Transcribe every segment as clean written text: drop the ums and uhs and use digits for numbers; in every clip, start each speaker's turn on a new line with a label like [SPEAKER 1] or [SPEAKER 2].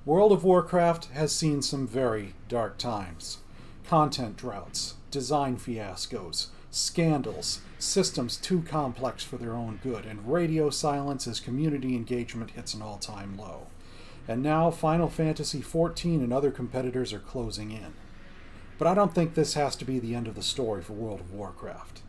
[SPEAKER 1] World of Warcraft has seen some very dark times. Content droughts, design fiascos, scandals, systems too complex for their own good, and radio silence as community engagement hits an all-time low. And now Final Fantasy XIV and other competitors are closing in. But I don't think this has to be the end of the story for World of Warcraft.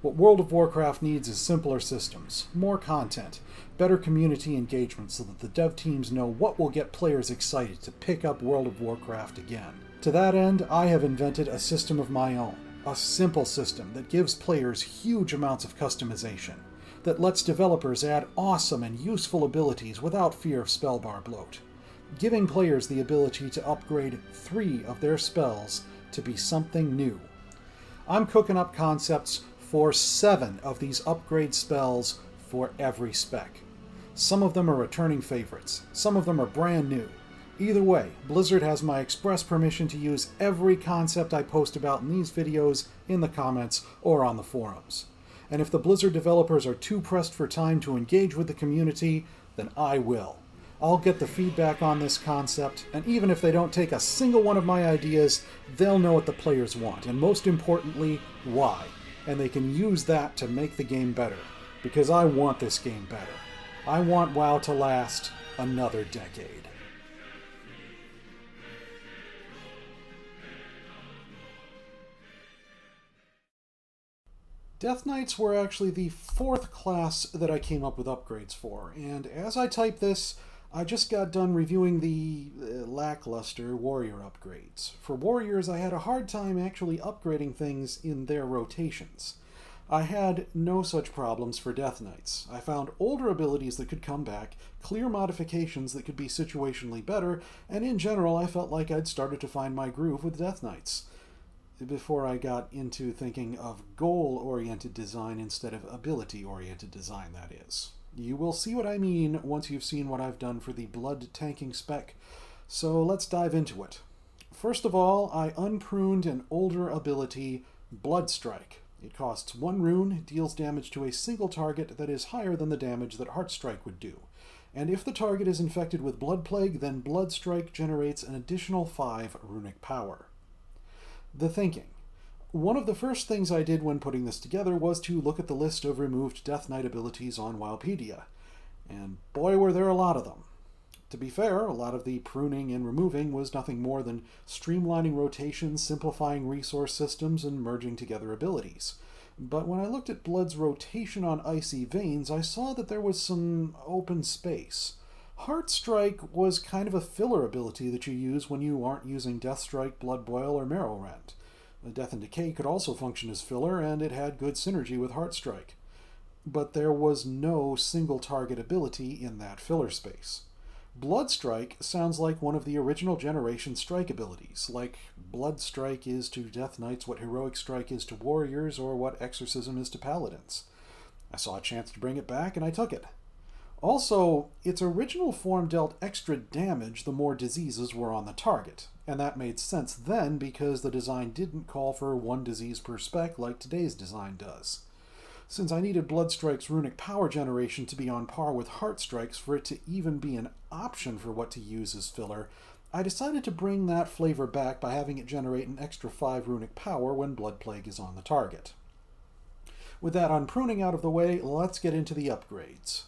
[SPEAKER 1] What World of Warcraft needs is simpler systems, more content, better community engagement so that the dev teams know what will get players excited to pick up World of Warcraft again. To that end, I have invented a system of my own, a simple system that gives players huge amounts of customization, that lets developers add awesome and useful abilities without fear of spellbar bloat, giving players the ability to upgrade 3 of their spells to be something new. I'm cooking up concepts for 7 of these upgrade spells for every spec. Some of them are returning favorites, some of them are brand new. Either way, Blizzard has my express permission to use every concept I post about in these videos in the comments or on the forums. And if the Blizzard developers are too pressed for time to engage with the community, then I will. I'll get the feedback on this concept, and even if they don't take a single one of my ideas, they'll know what the players want, and most importantly, why. And they can use that to make the game better, because I want this game better. I want WoW to last another decade. Death Knights were actually the 4th class that I came up with upgrades for, and as I type this, I just got done reviewing the lackluster warrior upgrades. For warriors, I had a hard time actually upgrading things in their rotations. I had no such problems for Death Knights. I found older abilities that could come back, clear modifications that could be situationally better, and in general I felt like I'd started to find my groove with Death Knights. Before I got into thinking of goal-oriented design instead of ability-oriented design, that is. You will see what I mean once you've seen what I've done for the blood tanking spec, so let's dive into it. First of all, I unpruned an older ability, Blood Strike. It costs 1 rune, deals damage to a single target that is higher than the damage that Heart Strike would do. And if the target is infected with Blood Plague, then Blood Strike generates an additional 5 runic power. The thinking. One of the first things I did when putting this together was to look at the list of removed Death Knight abilities on Wowpedia. And boy, were there a lot of them. To be fair, a lot of the pruning and removing was nothing more than streamlining rotations, simplifying resource systems, and merging together abilities. But when I looked at Blood's rotation on Icy Veins, I saw that there was some open space. Heart Strike was kind of a filler ability that you use when you aren't using Death Strike, Blood Boil, or Marrow Rend. Death and Decay could also function as filler, and it had good synergy with Heart Strike. But there was no single target ability in that filler space. Blood Strike sounds like one of the original generation strike abilities, like Blood Strike is to Death Knights what Heroic Strike is to Warriors, or what Exorcism is to Paladins. I saw a chance to bring it back, and I took it. Also, its original form dealt extra damage the more diseases were on the target, and that made sense then because the design didn't call for 1 disease per spec like today's design does. Since I needed Blood Strike's runic power generation to be on par with Heart Strike's for it to even be an option for what to use as filler, I decided to bring that flavor back by having it generate an extra 5 runic power when Blood Plague is on the target. With that unpruning out of the way, let's get into the upgrades.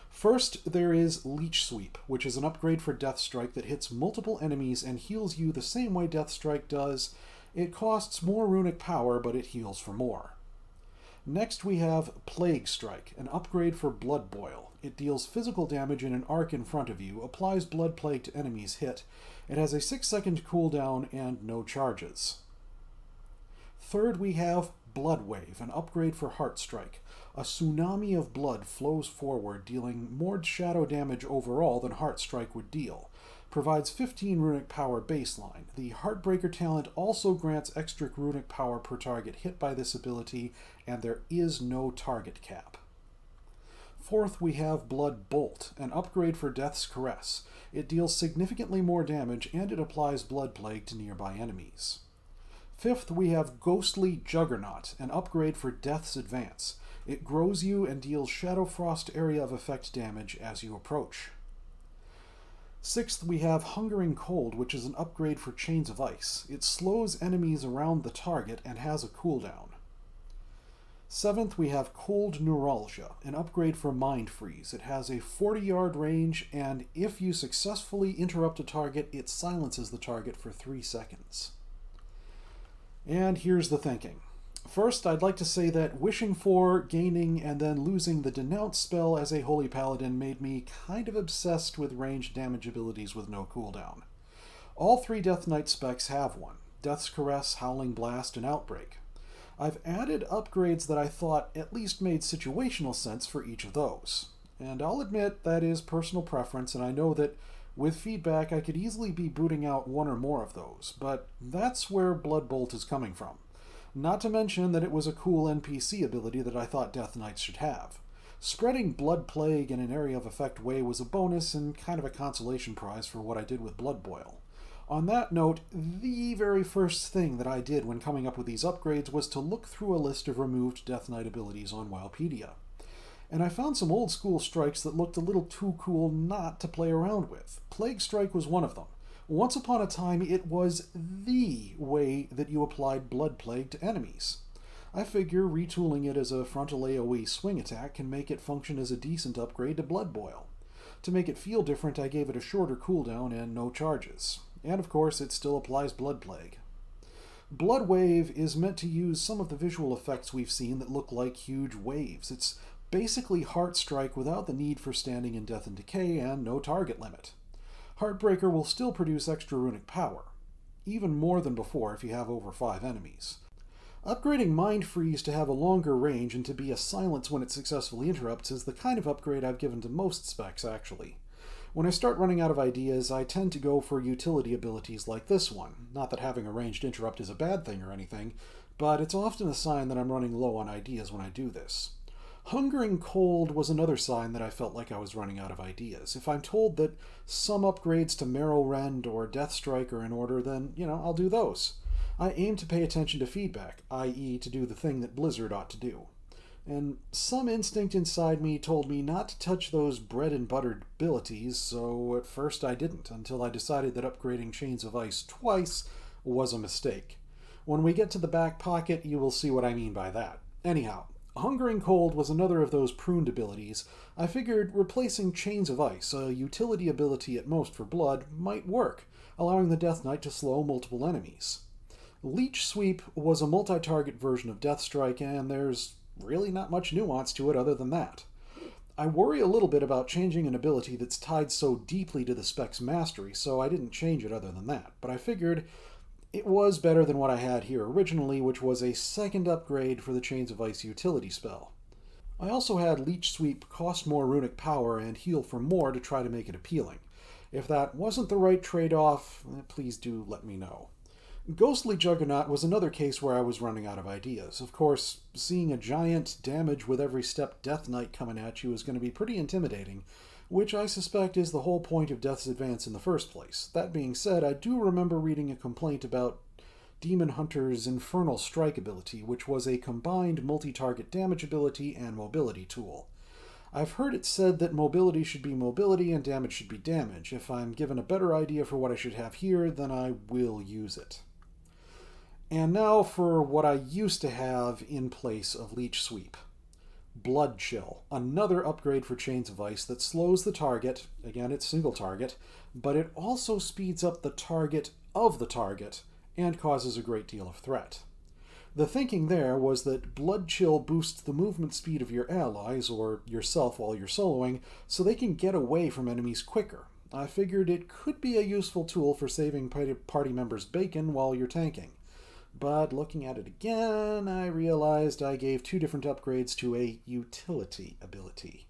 [SPEAKER 1] First, there is Leech Sweep, which is an upgrade for Death Strike that hits multiple enemies and heals you the same way Death Strike does. It costs more runic power, but it heals for more. Next we have Plague Strike, an upgrade for Blood Boil. It deals physical damage in an arc in front of you, applies Blood Plague to enemies hit. It has a 6-second cooldown and no charges. Third we have Blood Wave, an upgrade for Heart Strike. A tsunami of blood flows forward, dealing more shadow damage overall than Heart Strike would deal. Provides 15 runic power baseline. The Heartbreaker talent also grants extra runic power per target hit by this ability, and there is no target cap. Fourth, we have Blood Bolt, an upgrade for Death's Caress. It deals significantly more damage, and it applies Blood Plague to nearby enemies. Fifth, we have Ghostly Juggernaut, an upgrade for Death's Advance. It grows you and deals Shadow Frost area of effect damage as you approach. Sixth, we have Hungering Cold, which is an upgrade for Chains of Ice. It slows enemies around the target and has a cooldown. Seventh, we have Cold Neuralgia, an upgrade for Mind Freeze. It has a 40-yard range, and if you successfully interrupt a target, it silences the target for 3 seconds. And here's the thinking. First, I'd like to say that wishing for, gaining, and then losing the Denounce spell as a Holy Paladin made me kind of obsessed with ranged damage abilities with no cooldown. All 3 Death Knight specs have one: Death's Caress, Howling Blast, and Outbreak. I've added upgrades that I thought at least made situational sense for each of those. And I'll admit that is personal preference, and I know that with feedback I could easily be booting out one or more of those, but that's where Blood Bolt is coming from. Not to mention that it was a cool NPC ability that I thought Death Knights should have. Spreading Blood Plague in an area of effect way was a bonus and kind of a consolation prize for what I did with Blood Boil. On that note, the very first thing that I did when coming up with these upgrades was to look through a list of removed Death Knight abilities on Wikipedia. And I found some old school strikes that looked a little too cool not to play around with. Plague Strike was one of them. Once upon a time, it was the way that you applied Blood Plague to enemies. I figure retooling it as a frontal AoE swing attack can make it function as a decent upgrade to Blood Boil. To make it feel different, I gave it a shorter cooldown and no charges. And of course, it still applies Blood Plague. Blood Wave is meant to use some of the visual effects we've seen that look like huge waves. It's basically Heart Strike without the need for standing in Death and Decay and no target limit. Heartbreaker will still produce extra runic power, even more than before if you have over 5 enemies. Upgrading Mind Freeze to have a longer range and to be a silence when it successfully interrupts is the kind of upgrade I've given to most specs, actually. When I start running out of ideas, I tend to go for utility abilities like this one. Not that having a ranged interrupt is a bad thing or anything, but it's often a sign that I'm running low on ideas when I do this. Hungering Cold was another sign that I felt like I was running out of ideas. If I'm told that some upgrades to Marrow Rend or Death Strike are in order, then, I'll do those. I aim to pay attention to feedback, i.e. to do the thing that Blizzard ought to do. And some instinct inside me told me not to touch those bread-and-buttered abilities, so at first I didn't, until I decided that upgrading Chains of Ice twice was a mistake. When we get to the back pocket, you will see what I mean by that. Anyhow, Hungering Cold was another of those pruned abilities. I figured replacing Chains of Ice, a utility ability at most for blood, might work, allowing the Death Knight to slow multiple enemies. Leech Sweep was a multi-target version of Death Strike, and there's really not much nuance to it other than that. I worry a little bit about changing an ability that's tied so deeply to the spec's mastery, so I didn't change it other than that, but I figured it was better than what I had here originally, which was a second upgrade for the Chains of Ice utility spell. I also had Leech Sweep cost more runic power and heal for more to try to make it appealing. If that wasn't the right trade-off, please do let me know. Ghostly Juggernaut was another case where I was running out of ideas. Of course, seeing a giant damage with every step Death Knight coming at you is going to be pretty intimidating, which I suspect is the whole point of Death's Advance in the first place. That being said, I do remember reading a complaint about Demon Hunter's Infernal Strike ability, which was a combined multi-target damage ability and mobility tool. I've heard it said that mobility should be mobility and damage should be damage. If I'm given a better idea for what I should have here, then I will use it. And now for what I used to have in place of Leech Sweep. Blood Chill, another upgrade for Chains of Ice that slows the target, again it's single target, but it also speeds up the target of the target and causes a great deal of threat. The thinking there was that Blood Chill boosts the movement speed of your allies, or yourself while you're soloing, so they can get away from enemies quicker. I figured it could be a useful tool for saving party members' bacon while you're tanking. But looking at it again, I realized I gave 2 different upgrades to a utility ability.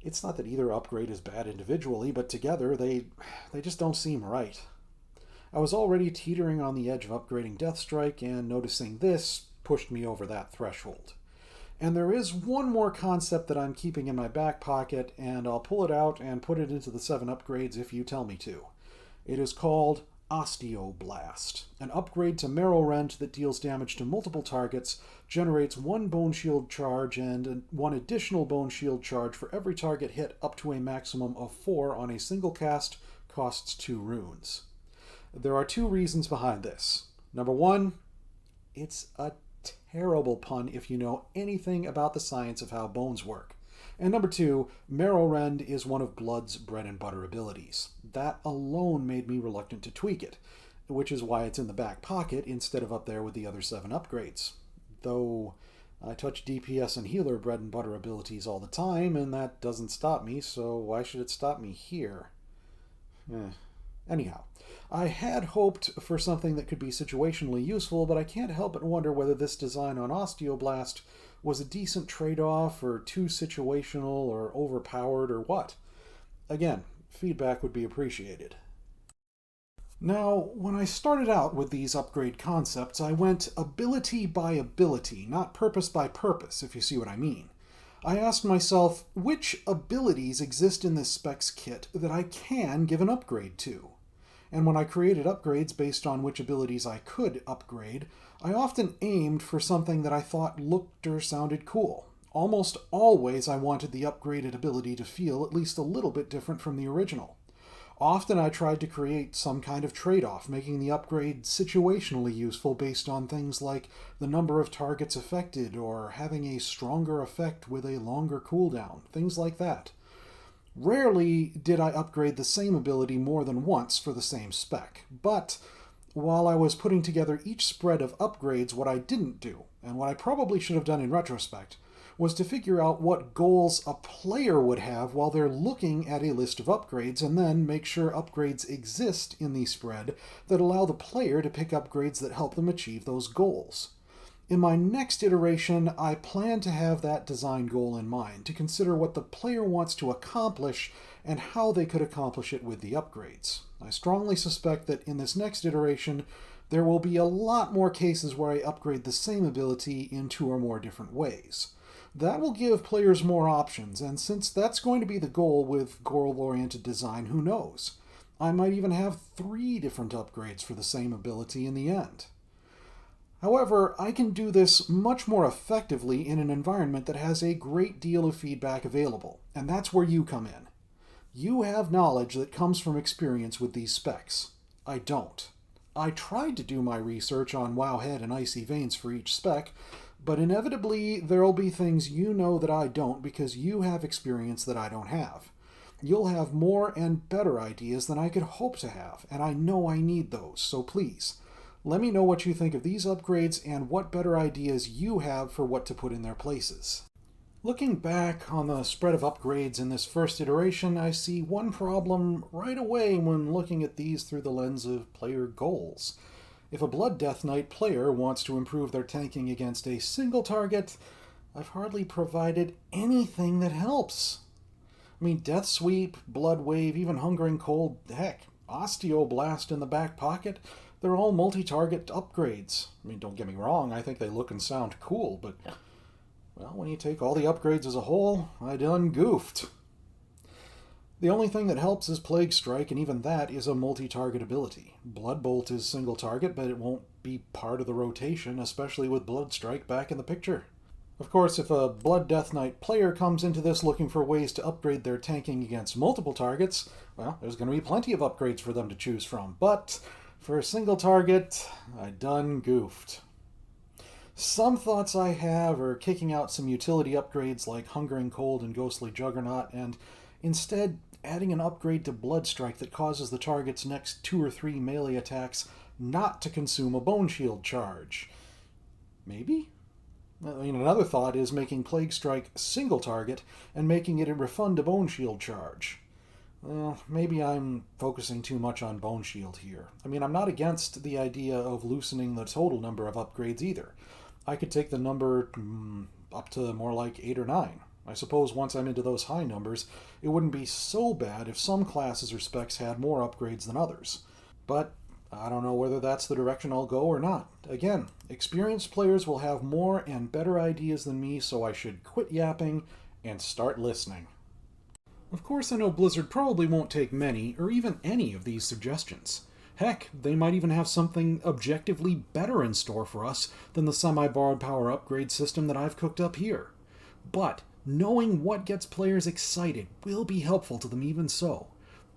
[SPEAKER 1] It's not that either upgrade is bad individually, but together they just don't seem right. I was already teetering on the edge of upgrading Death Strike, and noticing this pushed me over that threshold. And there is one more concept that I'm keeping in my back pocket, and I'll pull it out and put it into the 7 upgrades if you tell me to. It is called Osteoblast, an upgrade to Marrow Rend that deals damage to multiple targets, generates one Bone Shield charge and one additional Bone Shield charge for every target hit up to a maximum of 4 on a single cast, costs 2 runes. There are 2 reasons behind this. Number 1, it's a terrible pun if you know anything about the science of how bones work. And number 2, Marrow Rend is one of Blood's bread and butter abilities. That alone made me reluctant to tweak it, which is why it's in the back pocket instead of up there with the other 7 upgrades. Though I touch DPS and healer bread and butter abilities all the time, and that doesn't stop me, so why should it stop me here? Anyhow, I had hoped for something that could be situationally useful, but I can't help but wonder whether this design on Osteoblast was a decent trade-off, or too situational, or overpowered, or what. Again, feedback would be appreciated. Now, when I started out with these upgrade concepts, I went ability by ability, not purpose by purpose, if you see what I mean. I asked myself, which abilities exist in this specs kit that I can give an upgrade to? And when I created upgrades based on which abilities I could upgrade, I often aimed for something that I thought looked or sounded cool. Almost always I wanted the upgraded ability to feel at least a little bit different from the original. Often I tried to create some kind of trade-off, making the upgrade situationally useful based on things like the number of targets affected or having a stronger effect with a longer cooldown, things like that. Rarely did I upgrade the same ability more than once for the same spec, but while I was putting together each spread of upgrades, what I didn't do, and what I probably should have done in retrospect, was to figure out what goals a player would have while they're looking at a list of upgrades, and then make sure upgrades exist in the spread that allow the player to pick upgrades that help them achieve those goals. In my next iteration, I plan to have that design goal in mind, to consider what the player wants to accomplish and how they could accomplish it with the upgrades. I strongly suspect that in this next iteration, there will be a lot more cases where I upgrade the same ability in 2 or more different ways. That will give players more options, and since that's going to be the goal with goal-oriented design, who knows? I might even have 3 different upgrades for the same ability in the end. However, I can do this much more effectively in an environment that has a great deal of feedback available, and that's where you come in. You have knowledge that comes from experience with these specs. I don't. I tried to do my research on Wowhead and Icy Veins for each spec, but inevitably there'll be things you know that I don't because you have experience that I don't have. You'll have more and better ideas than I could hope to have, and I know I need those, so please, let me know what you think of these upgrades and what better ideas you have for what to put in their places. Looking back on the spread of upgrades in this first iteration, I see one problem right away when looking at these through the lens of player goals. If a Blood Death Knight player wants to improve their tanking against a single target, I've hardly provided anything that helps. I mean, Death Sweep, Blood Wave, even Hungering Cold, heck, Osteoblast in the back pocket, they're all multi-target upgrades. I mean, don't get me wrong, I think they look and sound cool, but, well, when you take all the upgrades as a whole, I done goofed. The only thing that helps is Plague Strike, and even that is a multi-target ability. Blood Bolt is single target, but it won't be part of the rotation, especially with Blood Strike back in the picture. Of course, if a Blood Death Knight player comes into this looking for ways to upgrade their tanking against multiple targets, well, there's going to be plenty of upgrades for them to choose from, but for a single target, I done goofed. Some thoughts I have are kicking out some utility upgrades like Hungering Cold and Ghostly Juggernaut, and instead adding an upgrade to Blood Strike that causes the target's next 2 or 3 melee attacks not to consume a Bone Shield charge. Maybe? I mean, another thought is making Plague Strike single target and making it refund a Bone Shield charge. Well, maybe I'm focusing too much on Bone Shield here. I mean, I'm not against the idea of loosening the total number of upgrades either. I could take the number up to more like 8 or 9. I suppose once I'm into those high numbers, it wouldn't be so bad if some classes or specs had more upgrades than others. But I don't know whether that's the direction I'll go or not. Again, experienced players will have more and better ideas than me, so I should quit yapping and start listening. Of course, I know Blizzard probably won't take many, or even any of these suggestions. Heck, they might even have something objectively better in store for us than the semi-borrowed power upgrade system that I've cooked up here. But knowing what gets players excited will be helpful to them even so.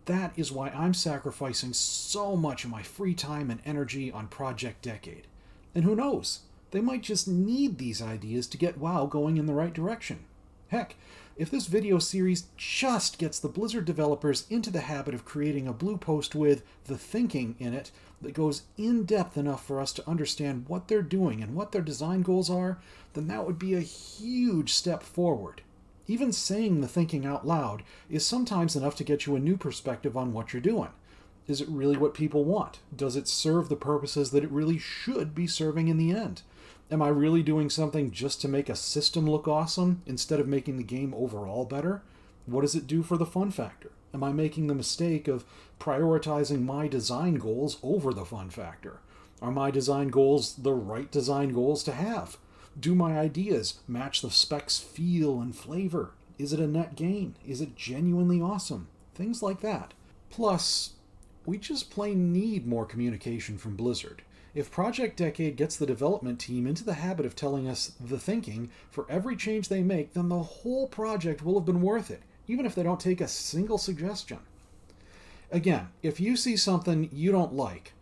[SPEAKER 1] That is why I'm sacrificing so much of my free time and energy on Project Decade. And who knows? They might just need these ideas to get WoW going in the right direction. Heck, if this video series just gets the Blizzard developers into the habit of creating a blue post with the thinking in it that goes in depth enough for us to understand what they're doing and what their design goals are, then that would be a huge step forward. Even saying the thinking out loud is sometimes enough to get you a new perspective on what you're doing. Is it really what people want? Does it serve the purposes that it really should be serving in the end? Am I really doing something just to make a system look awesome instead of making the game overall better? What does it do for the fun factor? Am I making the mistake of prioritizing my design goals over the fun factor? Are my design goals the right design goals to have? Do my ideas match the spec's feel and flavor? Is it a net gain? Is it genuinely awesome? Things like that. Plus, we just plain need more communication from Blizzard. If Project Decade gets the development team into the habit of telling us the thinking for every change they make, then the whole project will have been worth it, even if they don't take a single suggestion. Again, if you see something you don't like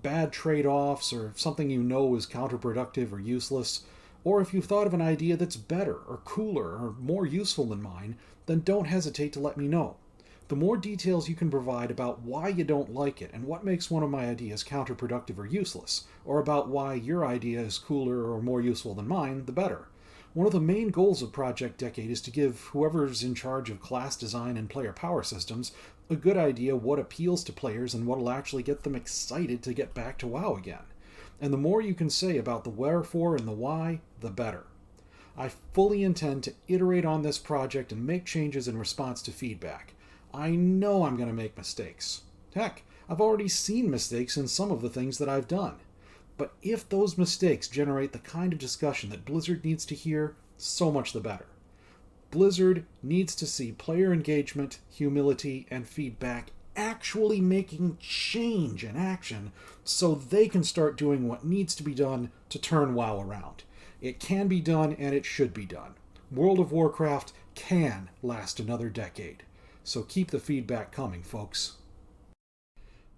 [SPEAKER 1] bad trade-offs or something you know is counterproductive or useless, or if you've thought of an idea that's better or cooler or more useful than mine, then don't hesitate to let me know. The more details you can provide about why you don't like it and what makes one of my ideas counterproductive or useless, or about why your idea is cooler or more useful than mine, the better. One of the main goals of Project Decade is to give whoever's in charge of class design and player power systems a good idea what appeals to players and what will actually get them excited to get back to WoW again. And the more you can say about the wherefore and the why, the better. I fully intend to iterate on this project and make changes in response to feedback. I know I'm going to make mistakes. Heck, I've already seen mistakes in some of the things that I've done. But if those mistakes generate the kind of discussion that Blizzard needs to hear, so much the better. Blizzard needs to see player engagement, humility, and feedback actually making change in action so they can start doing what needs to be done to turn WoW around. It can be done and it should be done. World of Warcraft can last another decade. So keep the feedback coming, folks.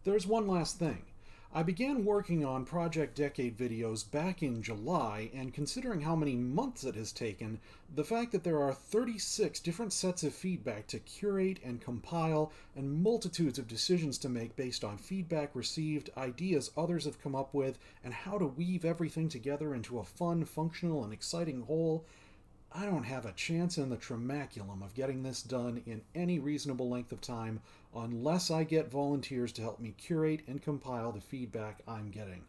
[SPEAKER 1] There's one last thing. I began working on Project Decade videos back in July, and considering how many months it has taken, the fact that there are 36 different sets of feedback to curate and compile, and multitudes of decisions to make based on feedback received, ideas others have come up with, and how to weave everything together into a fun, functional, and exciting whole, I don't have a chance in the tramaculum of getting this done in any reasonable length of time unless I get volunteers to help me curate and compile the feedback I'm getting.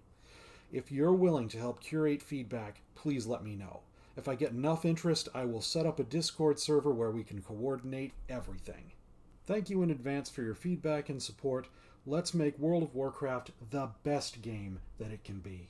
[SPEAKER 1] If you're willing to help curate feedback, please let me know. If I get enough interest, I will set up a Discord server where we can coordinate everything. Thank you in advance for your feedback and support. Let's make World of Warcraft the best game that it can be.